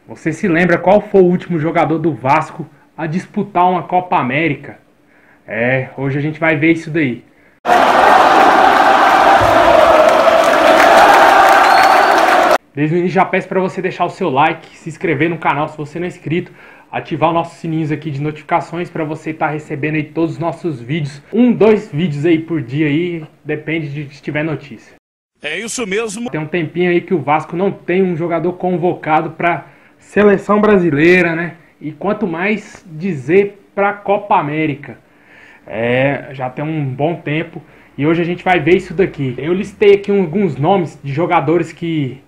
Você se lembra qual foi o último jogador do Vasco a disputar uma Copa América? Hoje a gente vai ver isso daí. Desde o início já peço para você deixar o seu like, se inscrever no canal se você não é inscrito, ativar os nossos sininhos aqui de notificações para você estar recebendo aí todos os nossos vídeos. 2 vídeos aí por dia aí, depende de se tiver notícia. É isso mesmo. Tem um tempinho aí que o Vasco não tem um jogador convocado para seleção brasileira, né? E quanto mais dizer para a Copa América. Já tem um bom tempo e hoje a gente vai ver isso daqui. Eu listei aqui alguns nomes de jogadores que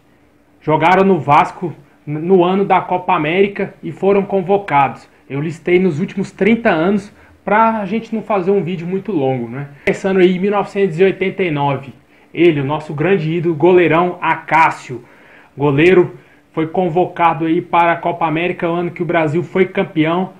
jogaram no Vasco no ano da Copa América e foram convocados. Eu listei nos últimos 30 anos para a gente não fazer um vídeo muito longo, né? Começando aí em 1989, ele, o nosso grande ídolo, goleirão Acácio. Goleiro foi convocado aí para a Copa América, o ano que o Brasil foi campeão.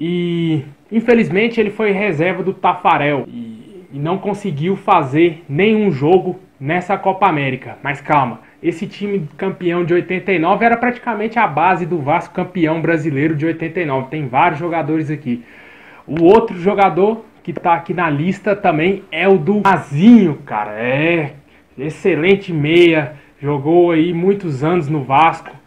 E infelizmente ele foi reserva do Tafarel e não conseguiu fazer nenhum jogo nessa Copa América. Mas calma, esse time campeão de 89 era praticamente a base do Vasco campeão brasileiro de 89. Tem vários jogadores aqui. O outro jogador que tá aqui na lista também é o do Mazinho, cara. Excelente meia, jogou aí muitos anos no Vasco.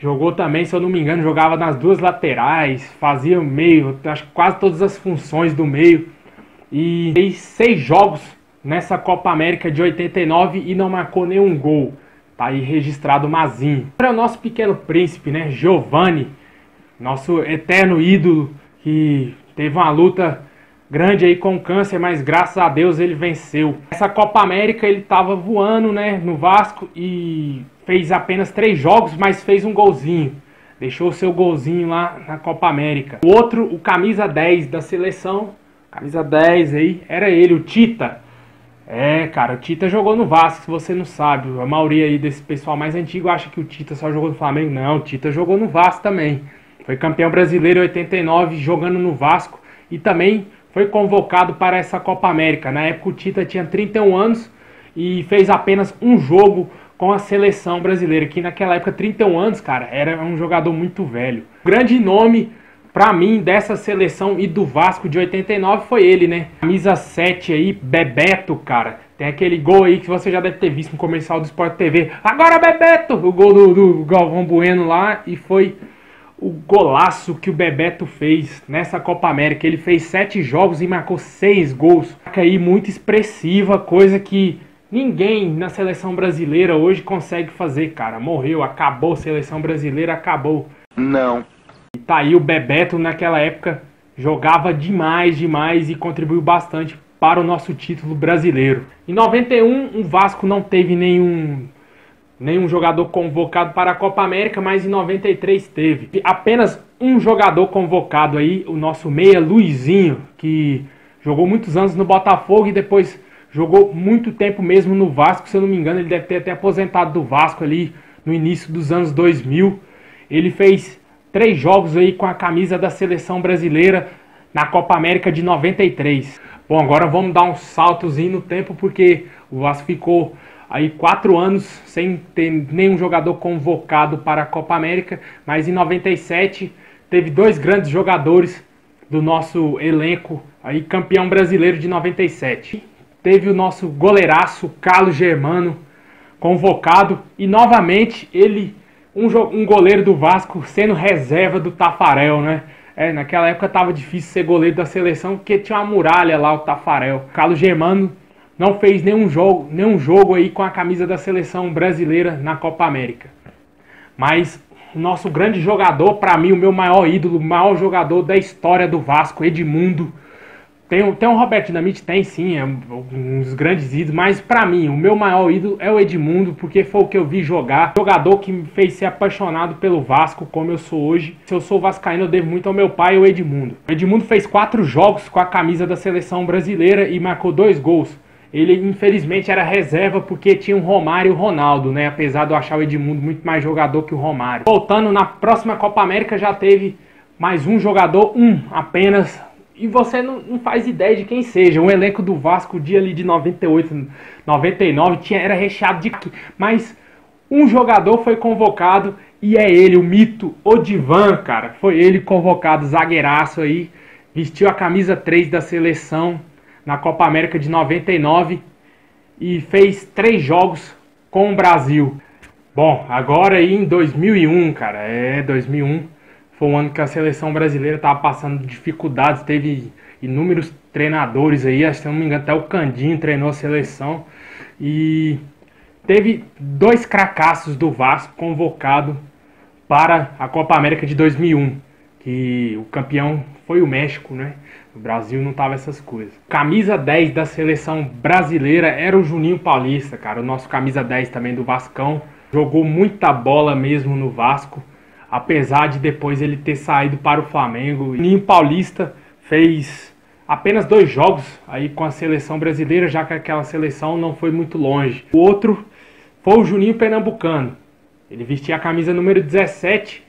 Jogou também, se eu não me engano, jogava nas duas laterais, fazia meio, acho que quase todas as funções do meio. E fez 6 jogos nessa Copa América de 89 e não marcou nenhum gol. Tá aí registrado o Mazinho. Para o nosso pequeno príncipe, né, Giovani, nosso eterno ídolo, que teve uma luta grande aí com câncer, mas graças a Deus ele venceu. Essa Copa América ele tava voando, né, no Vasco e fez apenas 3 jogos, mas fez um golzinho. Deixou o seu golzinho lá na Copa América. O outro, o camisa 10 da seleção, camisa 10 aí, era ele, o Tita. Cara, o Tita jogou no Vasco, se você não sabe. A maioria aí desse pessoal mais antigo acha que o Tita só jogou no Flamengo. Não, o Tita jogou no Vasco também. Foi campeão brasileiro em 89, jogando no Vasco. E também foi convocado para essa Copa América. Na época o Tita tinha 31 anos e fez apenas um jogo com a seleção brasileira, que naquela época 31 anos, cara, era um jogador muito velho. O grande nome pra mim dessa seleção e do Vasco de 89 foi ele, né? Camisa 7 aí, Bebeto, cara. Tem aquele gol aí que você já deve ter visto no comercial do Sport TV. Agora Bebeto! O gol do Galvão Bueno lá, e foi o golaço que o Bebeto fez nessa Copa América. Ele fez 7 jogos e marcou 6 gols. Aí muito expressiva, coisa que ninguém na seleção brasileira hoje consegue fazer, cara. Morreu, acabou a seleção brasileira, acabou. Não. E tá aí o Bebeto, naquela época jogava demais e contribuiu bastante para o nosso título brasileiro. Em 91 o Vasco não teve nenhum jogador convocado para a Copa América, mas em 93 teve. Apenas um jogador convocado aí, o nosso meia Luizinho, que jogou muitos anos no Botafogo e depois jogou muito tempo mesmo no Vasco. Se eu não me engano, ele deve ter até aposentado do Vasco ali no início dos anos 2000. Ele fez 3 jogos aí com a camisa da seleção brasileira na Copa América de 93. Bom, agora vamos dar um saltozinho no tempo, porque o Vasco ficou aí 4 anos sem ter nenhum jogador convocado para a Copa América, mas em 97 teve 2 grandes jogadores do nosso elenco, aí campeão brasileiro de 97. Teve o nosso goleiraço Carlos Germano convocado e novamente ele, um goleiro do Vasco sendo reserva do Tafarel, né? Naquela época tava difícil ser goleiro da seleção porque tinha uma muralha lá, o Tafarel. Carlos Germano não fez nenhum jogo aí com a camisa da seleção brasileira na Copa América. Mas o nosso grande jogador, para mim, o meu maior ídolo, o maior jogador da história do Vasco, Edmundo. Tem um Roberto Dinamite? Tem sim, é um dos grandes ídolos, mas pra mim, o meu maior ídolo é o Edmundo, porque foi o que eu vi jogar. Jogador que me fez ser apaixonado pelo Vasco, como eu sou hoje. Se eu sou vascaíno, eu devo muito ao meu pai, o Edmundo. O Edmundo fez 4 jogos com a camisa da seleção brasileira e marcou 2 gols. Ele, infelizmente, era reserva porque tinha o Romário e o Ronaldo, né? Apesar de eu achar o Edmundo muito mais jogador que o Romário. Voltando, na próxima Copa América já teve mais um jogador, apenas. E você não faz ideia de quem seja. O elenco do Vasco, o dia ali de 98, 99, era recheado de... Mas um jogador foi convocado E é ele, o mito Odivan, cara. Foi ele convocado, zagueiraço aí. Vestiu a camisa 3 da seleção na Copa América de 99 e fez 3 jogos com o Brasil. Bom, agora aí em 2001, cara, 2001 foi um ano que a seleção brasileira estava passando dificuldades, teve inúmeros treinadores aí, acho que se não me engano até o Candinho treinou a seleção e teve 2 cracassos do Vasco convocado para a Copa América de 2001, que o campeão foi o México, né? O Brasil não tava essas coisas. Camisa 10 da seleção brasileira era o Juninho Paulista, cara, o nosso camisa 10 também do Vascão. Jogou muita bola mesmo no Vasco, apesar de depois ele ter saído para o Flamengo. O Juninho Paulista fez apenas 2 jogos aí com a seleção brasileira, já que aquela seleção não foi muito longe. O outro foi o Juninho Pernambucano. Ele vestia a camisa número 17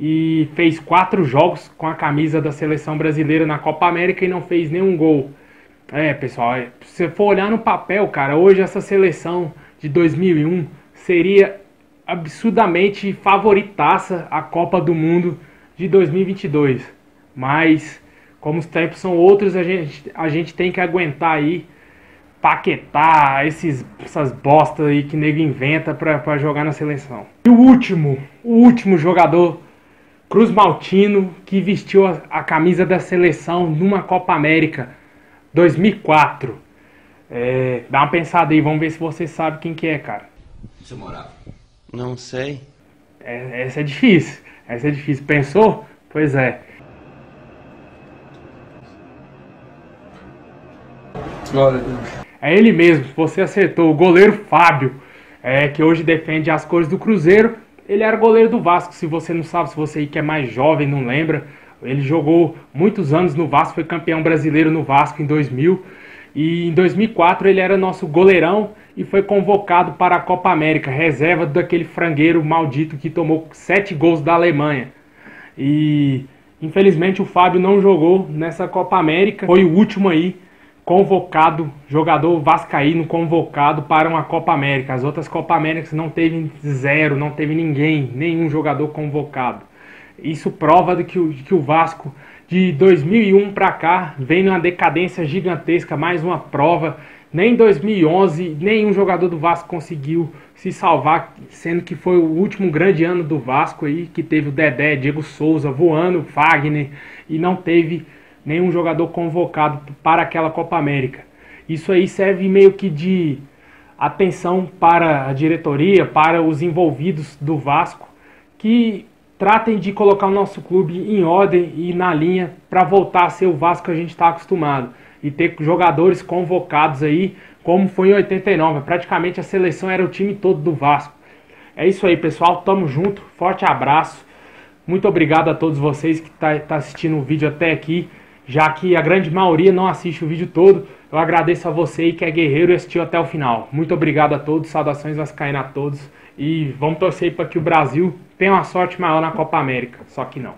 e fez 4 jogos com a camisa da seleção brasileira na Copa América e não fez nenhum gol. Pessoal, se você for olhar no papel, cara, hoje essa seleção de 2001 seria absurdamente favoritaça à Copa do Mundo de 2022. Mas, como os tempos são outros, a gente tem que aguentar aí, Paquetá, essas bostas aí que nego inventa pra jogar na seleção. E o último jogador Cruz Maltino, que vestiu a camisa da seleção numa Copa América 2004. Dá uma pensada aí, vamos ver se você sabe quem que é, cara. Você morava? Não sei. Essa é difícil. Essa é difícil. Pensou? Pois é. É ele mesmo, você acertou. O goleiro Fábio, que hoje defende as cores do Cruzeiro. Ele era goleiro do Vasco, se você não sabe, se você aí que é mais jovem não lembra. Ele jogou muitos anos no Vasco, foi campeão brasileiro no Vasco em 2000. E em 2004 ele era nosso goleirão e foi convocado para a Copa América, reserva daquele frangueiro maldito que tomou 7 gols da Alemanha. E infelizmente o Fábio não jogou nessa Copa América, foi o último aí convocado, jogador vascaíno convocado para uma Copa América. As outras Copa Américas não teve 0, não teve nenhum jogador convocado. Isso prova de que o Vasco de 2001 para cá vem numa decadência gigantesca, mais uma prova. Nem em 2011 nenhum jogador do Vasco conseguiu se salvar, sendo que foi o último grande ano do Vasco aí, que teve o Dedé, Diego Souza voando, Fagner, e não teve nenhum jogador convocado para aquela Copa América. Isso aí serve meio que de atenção para a diretoria, para os envolvidos do Vasco, que tratem de colocar o nosso clube em ordem e na linha para voltar a ser o Vasco que a gente está acostumado. E ter jogadores convocados aí, como foi em 89. Praticamente a seleção era o time todo do Vasco. É isso aí, pessoal. Tamo junto. Forte abraço. Muito obrigado a todos vocês que tá assistindo o vídeo até aqui. Já que a grande maioria não assiste o vídeo todo, eu agradeço a você aí que é guerreiro e assistiu até o final. Muito obrigado a todos, saudações vascaínas a todos. E vamos torcer para que o Brasil tenha uma sorte maior na Copa América. Só que não.